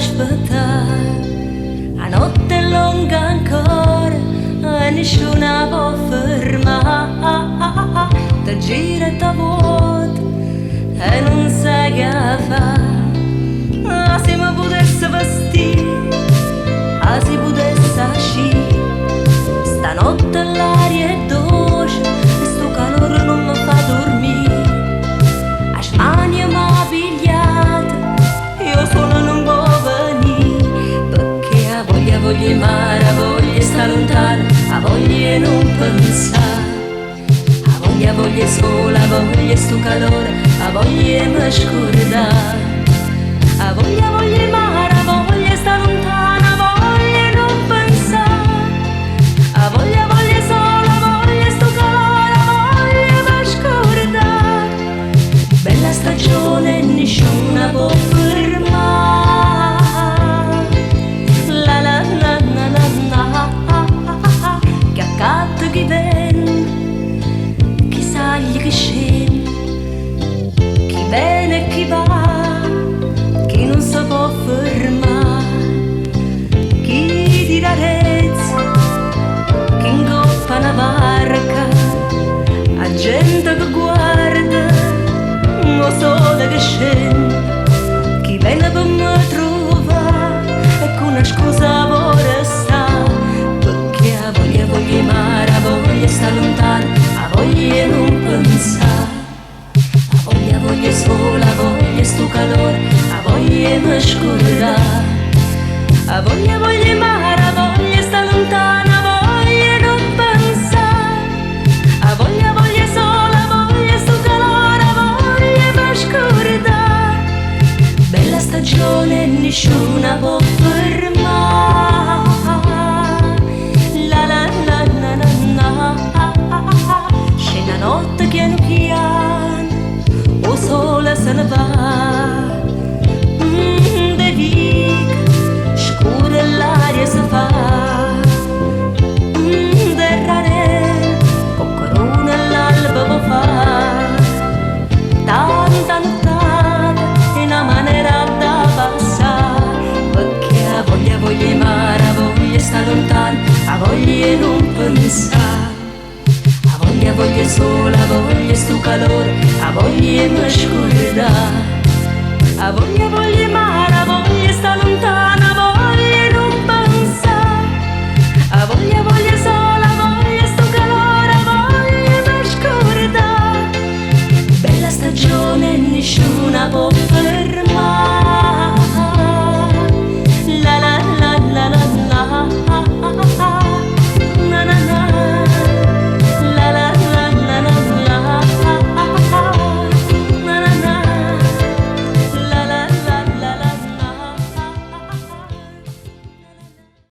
aspettare, la notte è lunga ancora e nessuna può fermare. Ti gira e ti vuota e non sai che fare. Se mi potesse vestire, se potesse uscire, stanotte l'aria è dolce e sto calore non mi fa dormire. A smania mi ha pigliato, io solo non può venire, perché a voglia di mare, a voglia sta lontano, a voglia non pensare, a voglia sola, a voglia sto calore, a voglia mi scordare, a voglia mare, a voglia sta lontano, a voglia non pensare, a voglia sola, a voglia sto calore, a voglia mi scordare. Bella stagione e nessuna può fermare. La la la la la la, che accade chi viene, chi sale chi scende, chi viene e chi va, chi non si può fermare, chi tira rezza, chi ingoppa una barca, a gente che guarda, o sole che scende, chi viene per me trovare e con una scusa vuole stare, perché a voglia mare, a voglia sta lontano, a voglia non pensare, a voglia sola, a voglia sto calore, a voglia mi scordare, a voglia mare, a voglia sta lontano, a voglia non pensare, a voglia sola, a voglia sto calore, a voglia mi scordare. Bella stagione e nessuna può fermare. La la la la la la, scende la notte piano piano, o sole se ne va. De vic, scura l'aria si fa, de rare, con corona l'alba va fa, tanta nottata in una maniera da passare, perché a voglia mare, a voglia sta lontano, a voglia non pensare, a voglia sola, a voglia sto calore, a voglia mi scordare, a voglia mare, a voglia sta lontana, a voglia non pensare, a voglia sola, a voglia sto calore, a voglia mi scordare. Bella stagione e nessuna può fermare.